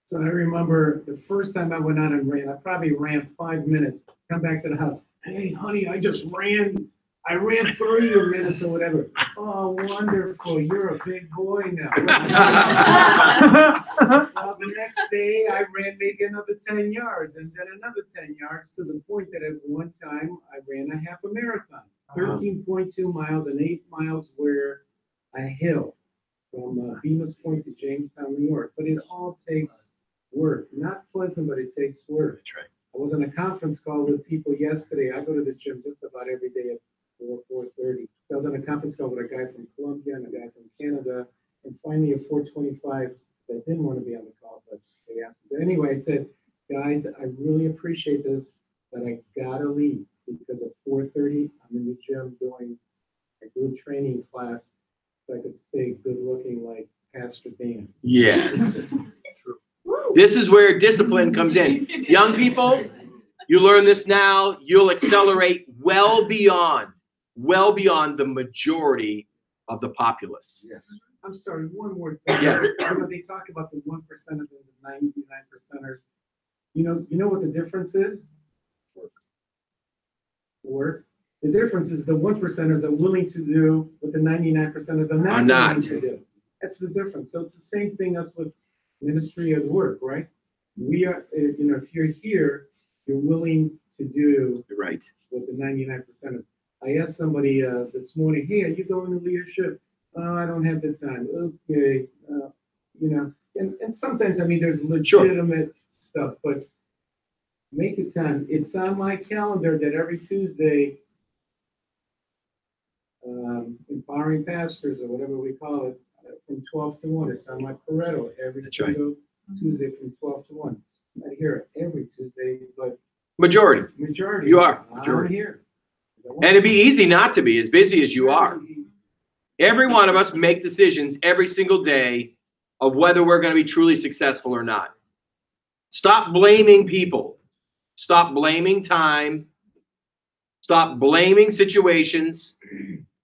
So I remember the first time I went out and ran, I probably ran 5 minutes, come back to the house. Hey, honey, I ran 30 minutes or whatever. Oh, wonderful. You're a big boy now. Well, the next day I ran maybe another 10 yards and then another 10 yards to the point that at one time I ran a half a marathon, 13.2 miles and 8 miles where a hill from Bemis Point to Jamestown, New York. But it all takes work. Not pleasant, but it takes work. That's right. I was on a conference call with people yesterday. I go to the gym just about every day at 4:30. I was on a conference call with a guy from Colombia and a guy from Canada, and finally at 4:25, they didn't want to be on the call, but they asked me. But anyway, I said, guys, I really appreciate this, but I gotta leave because at 4:30, I'm in the gym doing a good training class so I could stay good looking like Pastor Dan. Yes. This is where discipline comes in. Young people, you learn this now, you'll accelerate well beyond the majority of the populace. Yes. I'm sorry, one more thing. Yes. You know, they talk about the 1% and the 99%ers. You know what the difference is? Work. The difference is the 1%ers are willing to do what the 99%ers are not willing to do. That's the difference. So it's the same thing as with ministry of work, right? We are, you know, if you're here, you're willing to do right what the 99%ers. I asked somebody this morning, hey, are you going to leadership? Oh, I don't have the time. Okay. You know, and sometimes, I mean, there's legitimate stuff, but make the time. It's on my calendar that every Tuesday, empowering pastors or whatever we call it, from 12 to 1. It's on my Pareto every single Tuesday from 12 to 1. I hear it every Tuesday, but majority. You are majority. I'm here. And it'd be easy not to be as busy as you are. Every one of us make decisions every single day of whether we're going to be truly successful or not. Stop blaming people. Stop blaming time. Stop blaming situations.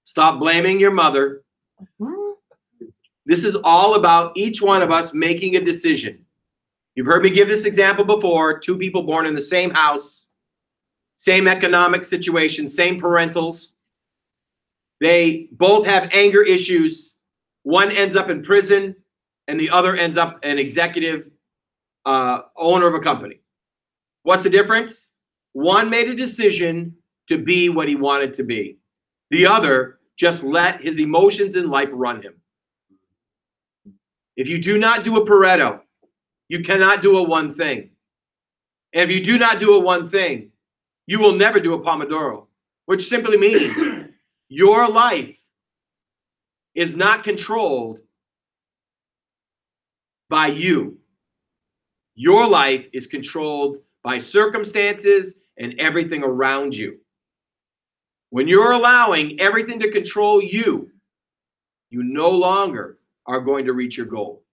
Stop blaming your mother. This is all about each one of us making a decision. You've heard me give this example before. 2 people born in the same house, same economic situation, same parentals. They both have anger issues. One ends up in prison and the other ends up an executive owner of a company. What's the difference? One made a decision to be what he wanted to be. The other just let his emotions in life run him. If you do not do a Pareto, you cannot do a one thing. And if you do not do a one thing, you will never do a Pomodoro, which simply means your life is not controlled by you. Your life is controlled by circumstances and everything around you. When you're allowing everything to control you, you no longer are going to reach your goal.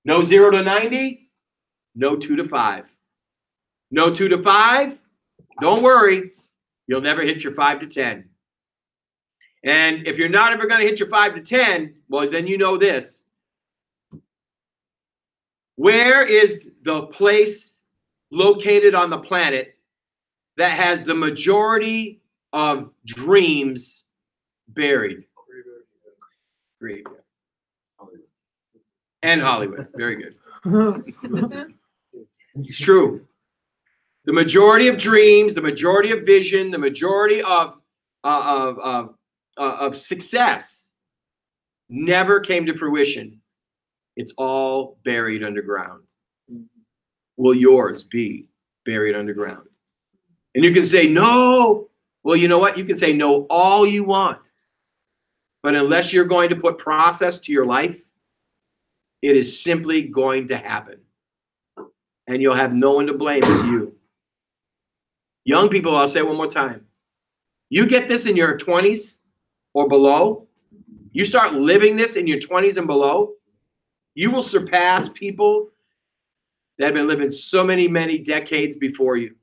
No 0 to 90, no 2 to 5. No 2 to 5, don't worry, you'll never hit your 5 to 10. And if you're not ever going to hit your 5 to 10, well, then you know this. Where is the place located on the planet that has the majority of dreams buried? Graveyard. And Hollywood. Very good. It's true. The majority of dreams, the majority of vision, the majority of success never came to fruition. It's all buried underground. Will yours be buried underground? And you can say no. Well, you know what? You can say no all you want. But unless you're going to put process to your life, it is simply going to happen. And you'll have no one to blame but you. Young people, I'll say it one more time. You get this in your 20s or below, you start living this in your 20s and below, you will surpass people that have been living so many decades before you.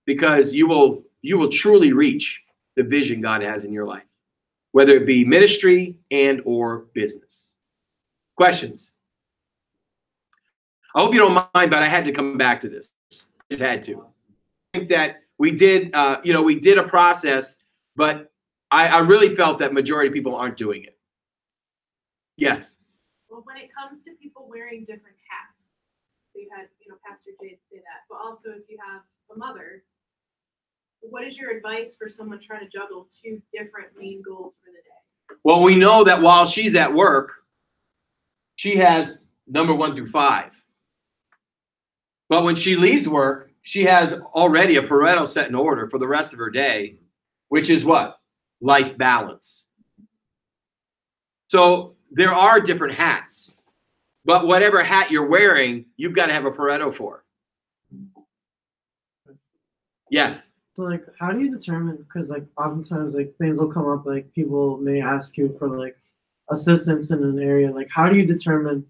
Because you will truly reach the vision God has in your life, whether it be ministry and or business. Questions? I hope you don't mind, but I had to come back to this. I just had to. I think that we did, we did a process, but I really felt that majority of people aren't doing it. Yes. Well, when it comes to people wearing different hats, so you had, Pastor Jade say that, but also if you have a mother, what is your advice for someone trying to juggle two different main goals for the day? Well, we know that while she's at work, she has number 1 through 5. But when she leaves work, she has already a Pareto set in order for the rest of her day, which is what? Life balance. So there are different hats, but whatever hat you're wearing, you've got to have a Pareto for. Yes. So like, how do you determine? Because like oftentimes like things will come up, like people may ask you for like assistance in an area. Like, how do you determine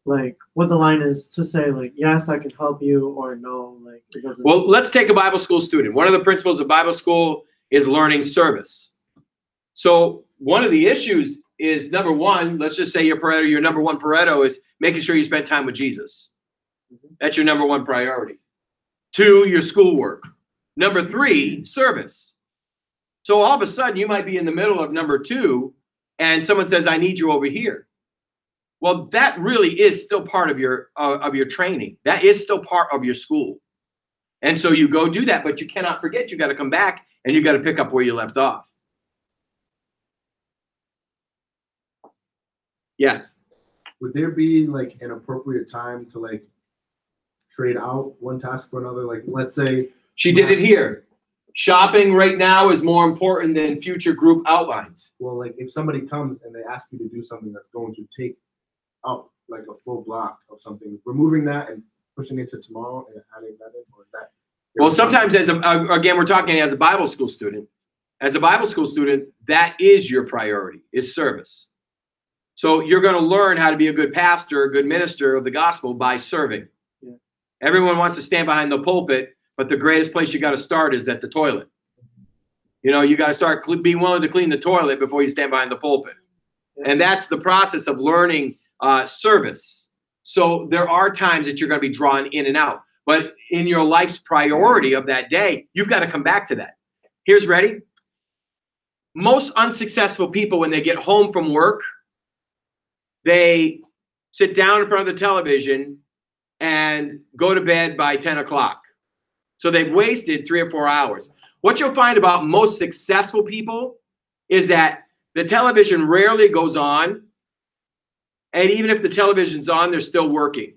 like what the line is to say like, yes, I can help you, or no, like it doesn't? Well, let's take a Bible school student. One of the principles of Bible school is learning service. So one of the issues is, number one, let's just say your Pareto, your number one Pareto is making sure you spend time with Jesus. That's your number one priority. 2, your schoolwork. Number 3, service. So all of a sudden you might be in the middle of number 2 and someone says, I need you over here. Well, that really is still part of your training. That is still part of your school. And so you go do that, but you cannot forget, you got to come back and you got to pick up where you left off. Yes. Would there be like an appropriate time to like trade out one task for another? Like, let's say she did it here. Shopping right now is more important than future group outlines. Well, like if somebody comes and they ask you to do something that's going to take up like a full block of something, removing that and pushing it to tomorrow and adding that in, or is that? Well, sometimes again, we're talking as a Bible school student. As a Bible school student, that is your priority, is service. So you're going to learn how to be a good pastor, a good minister of the gospel by serving. Yeah. Everyone wants to stand behind the pulpit, but the greatest place you got to start is at the toilet. You got to start being willing to clean the toilet before you stand behind the pulpit. Yeah. And that's the process of learning service. So there are times that you're going to be drawn in and out, but in your life's priority of that day, you've got to come back to that. Here's ready. Most unsuccessful people, when they get home from work, they sit down in front of the television and go to bed by 10 o'clock. So they've wasted 3 or 4 hours. What you'll find about most successful people is that the television rarely goes on. And even if the television's on, they're still working.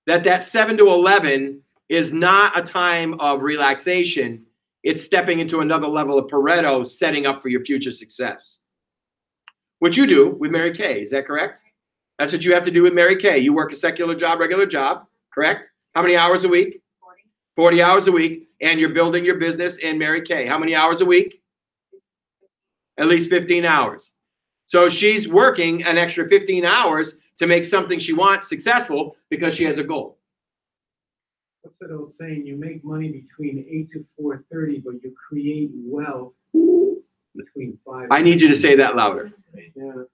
That 7 to 11 is not a time of relaxation. It's stepping into another level of Pareto, setting up for your future success. What you do with Mary Kay, is that correct? That's what you have to do with Mary Kay. You work a secular job, regular job, correct? How many hours a week? 40 hours a week, and you're building your business in Mary Kay. How many hours a week? At least 15 hours. So she's working an extra 15 hours to make something she wants successful because she has a goal. What's that old saying? You make money between 8 to 4:30, but you create wealth between 5. I need you to say that louder. Yeah.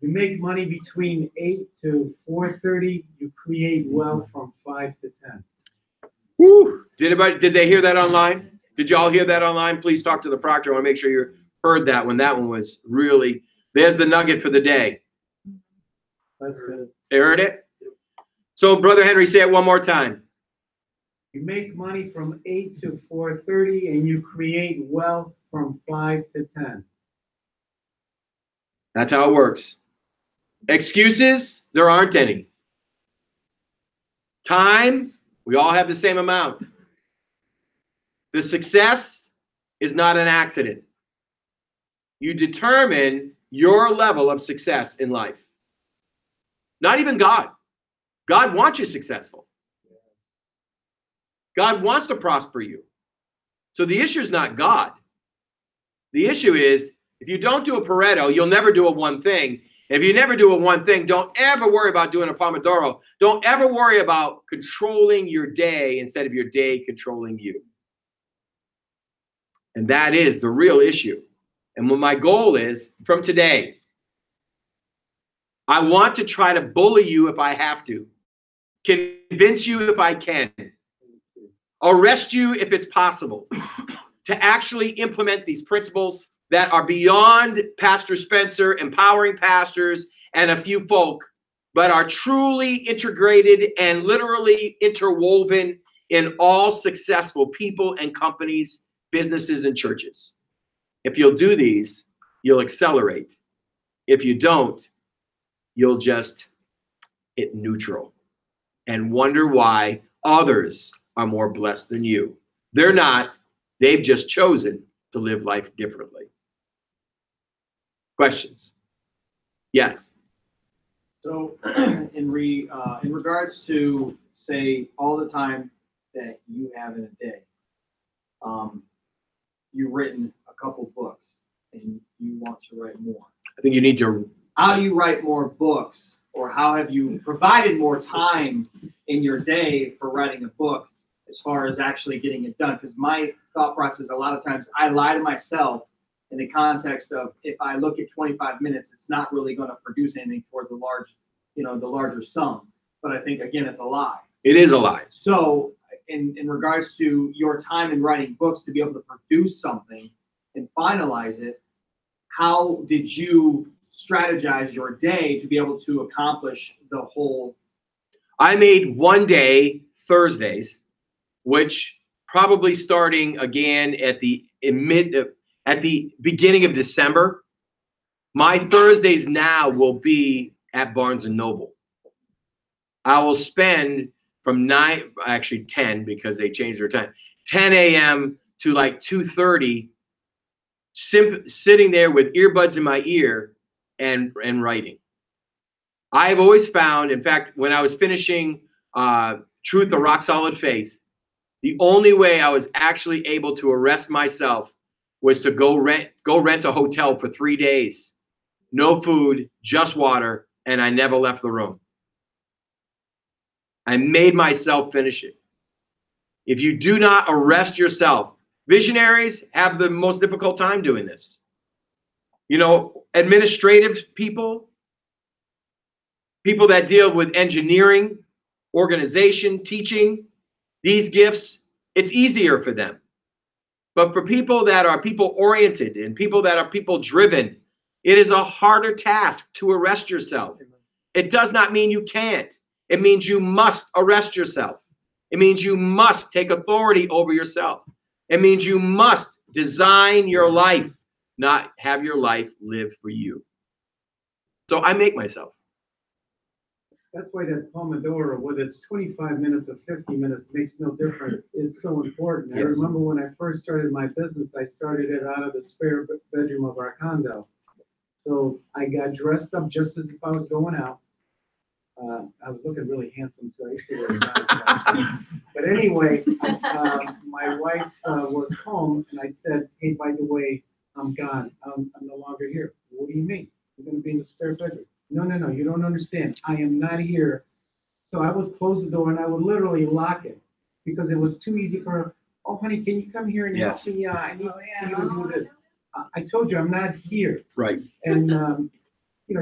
You make money between 8 to 4:30. You create wealth from 5 to 10. Woo. Did they hear that online? Did y'all hear that online? Please talk to the proctor. I want to make sure you heard that one. That one was really, there's the nugget for the day. That's good. They heard it? So, Brother Henry, say it one more time. You make money from 8 to 4:30, and you create wealth from 5 to 10. That's how it works. Excuses? There aren't any. Time? We all have the same amount. The success is not an accident. You determine your level of success in life. Not even God. God wants you successful. God wants to prosper you. So the issue is not God. The issue is, if you don't do a Pareto, you'll never do a one thing. If you never do a one thing, don't ever worry about doing a Pomodoro. Don't ever worry about controlling your day instead of your day controlling you. And that is the real issue. And what my goal is from today, I want to try to bully you if I have to, convince you if I can, arrest you if it's possible, to actually implement these principles that are beyond Pastor Spencer, empowering pastors, and a few folk, but are truly integrated and literally interwoven in all successful people and companies, businesses, and churches. If you'll do these, you'll accelerate. If you don't, you'll just hit neutral and wonder why others are more blessed than you. They're not. They've just chosen to live life differently. Questions? Yes. So in regards to, say, all the time that you have in a day, you've written a couple books and you want to write more. I think you need to. How do you write more books, or how have you provided more time in your day for writing a book as far as actually getting it done? Because my thought process, a lot of times I lie to myself in the context of, if I look at 25 minutes, it's not really going to produce anything towards the larger sum. But I think, again, it's a lie. It is a lie. So in regards to your time in writing books to be able to produce something and finalize it, how did you strategize your day to be able to accomplish the whole? I made one day Thursdays, which probably starting again at the beginning of December, my Thursdays now will be at Barnes and Noble. I will spend from 10, because they changed their time, 10 a.m. to like 2:30, sitting there with earbuds in my ear and writing. I've always found, in fact, when I was finishing Truth, the Rock Solid Faith, the only way I was actually able to arrest myself was to go rent a hotel for 3 days. No food, just water, and I never left the room. I made myself finish it. If you do not arrest yourself, visionaries have the most difficult time doing this. You know, administrative people that deal with engineering, organization, teaching, these gifts, it's easier for them. But for people that are people-oriented and people that are people-driven, it is a harder task to arrest yourself. It does not mean you can't. It means you must arrest yourself. It means you must take authority over yourself. It means you must design your life, not have your life live for you. So I make myself. That's why that Pomodoro, whether it's 25 minutes or 50 minutes, makes no difference, is so important. Yes. I remember when I first started my business, I started it out of the spare bedroom of our condo. So I got dressed up just as if I was going out. I was looking really handsome, so I used to wear a But anyway, my wife was home, and I said, hey, by the way, I'm gone. I'm no longer here. What do you mean? You're going to be in the spare bedroom. No, you don't understand. I am not here. So I would close the door, and I would literally lock it because it was too easy for her. Oh, honey, can you come here and help me? I need you to do this. I told you I'm not here. Right. And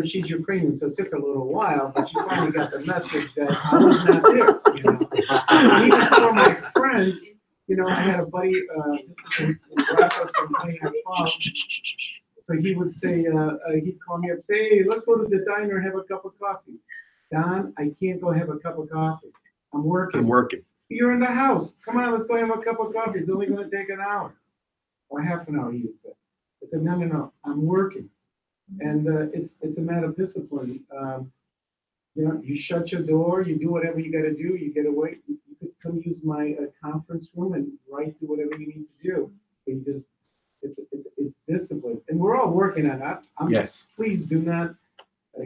she's Ukrainian, so it took a little while, but she finally got the message that I was not there, And even for my friends, I had a buddy, in Rockville, somebody I followed. So he would say, he'd call me up, say, hey, let's go to the diner and have a cup of coffee. Don, I can't go have a cup of coffee. I'm working. You're in the house. Come on, let's go have a cup of coffee. It's only going to take an hour or half an hour, he would say. I said, no, I'm working. And it's a matter of discipline. You shut your door, you do whatever you got to do, you get away. You could come use my conference room and write, do whatever you need to do. But you just, it's discipline. And we're all working on that. Yes. Please do not,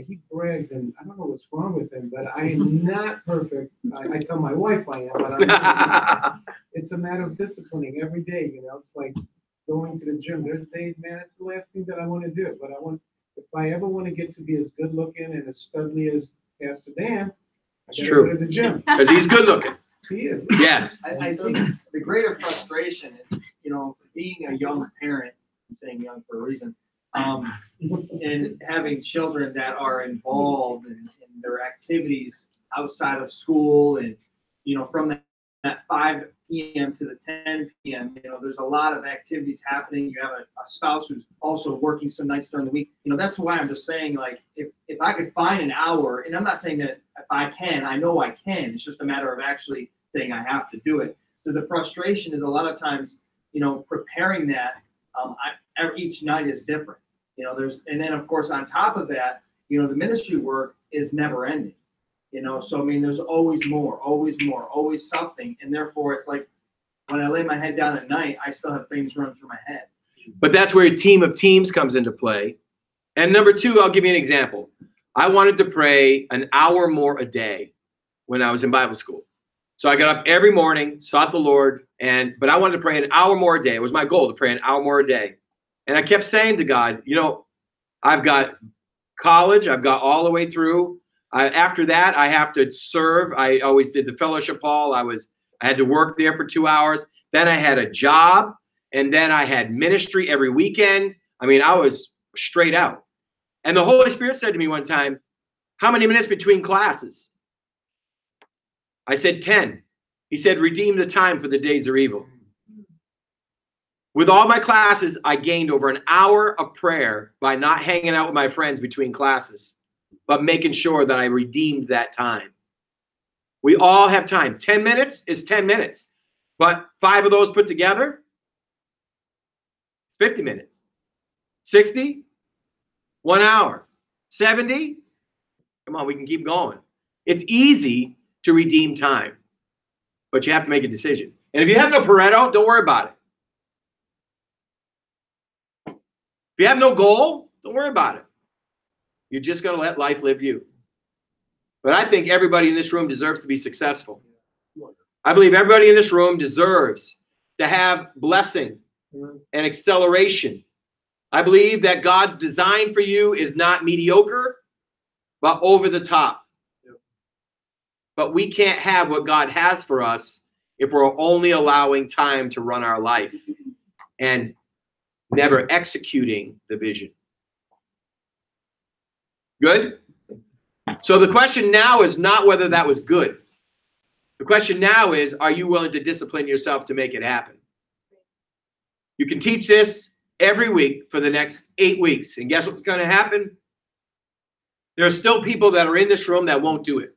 he brags, and I don't know what's wrong with him, but I am not perfect. I tell my wife I am, but I'm not. It's a matter of disciplining every day, It's like going to the gym. There's days, man, it's the last thing that I want to do. But if I ever want to get to be as good looking and as studly as Pastor Dan, it's true. Go to the gym. Because he's good looking. He is. Yes. I think the greater frustration is, being a young parent, I'm saying young for a reason, and having children that are involved in their activities outside of school and, from that 5 p.m. to the 10 p.m., there's a lot of activities happening. You have a spouse who's also working some nights during the week. That's why I'm just saying, like, if I could find an hour, and I'm not saying that if I can, I know I can. It's just a matter of actually saying I have to do it. So the frustration is a lot of times, preparing that each night is different. And then of course on top of that, the ministry work is never ending. So there's always more, always something. And therefore it's like when I lay my head down at night, I still have things running through my head. But that's where a team of teams comes into play. And number two, I'll give you an example. I wanted to pray an hour more a day when I was in Bible school. So I got up every morning, sought the Lord, but I wanted to pray an hour more a day. It was my goal to pray an hour more a day. And I kept saying to God, I've got college, I've got all the way through. After that, I have to serve. I always did the fellowship hall. I had to work there for 2 hours. Then I had a job, and then I had ministry every weekend. I was straight out. And the Holy Spirit said to me one time, how many minutes between classes? I said 10. He said, redeem the time for the days are evil. With all my classes, I gained over an hour of prayer by not hanging out with my friends between classes, but making sure that I redeemed that time. We all have time. 10 minutes is 10 minutes. But 5 of those put together, 50 minutes. 60, 1 hour. 70, come on, we can keep going. It's easy to redeem time, but you have to make a decision. And if you have no Pareto, don't worry about it. If you have no goal, don't worry about it. You're just going to let life live you. But I think everybody in this room deserves to be successful. I believe everybody in this room deserves to have blessing and acceleration. I believe that God's design for you is not mediocre, but over the top. But we can't have what God has for us if we're only allowing time to run our life and never executing the vision. Good? So the question now is not whether that was good. The question now is, are you willing to discipline yourself to make it happen? You can teach this every week for the next 8 weeks. And guess what's going to happen? There are still people that are in this room that won't do it.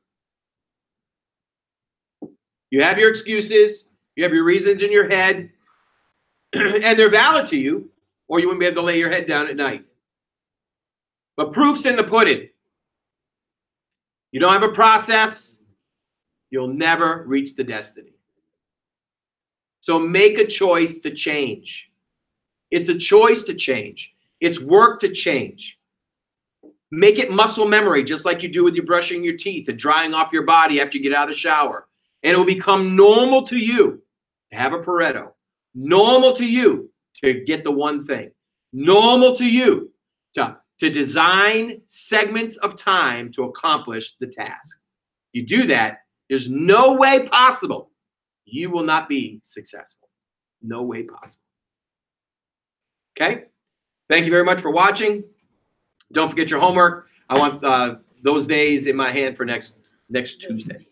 You have your excuses. You have your reasons in your head. And they're valid to you, or you wouldn't be able to lay your head down at night. But proof's in the pudding. You don't have a process, you'll never reach the destiny. So make a choice to change. It's a choice to change. It's work to change. Make it muscle memory, just like you do with you brushing your teeth and drying off your body after you get out of the shower. And it will become normal to you to have a Pareto. Normal to you to get the one thing. Normal to you to design segments of time to accomplish the task. You do that, there's no way possible you will not be successful. No way possible. Okay? Thank you very much for watching. Don't forget your homework. I want those days in my hand for next Tuesday.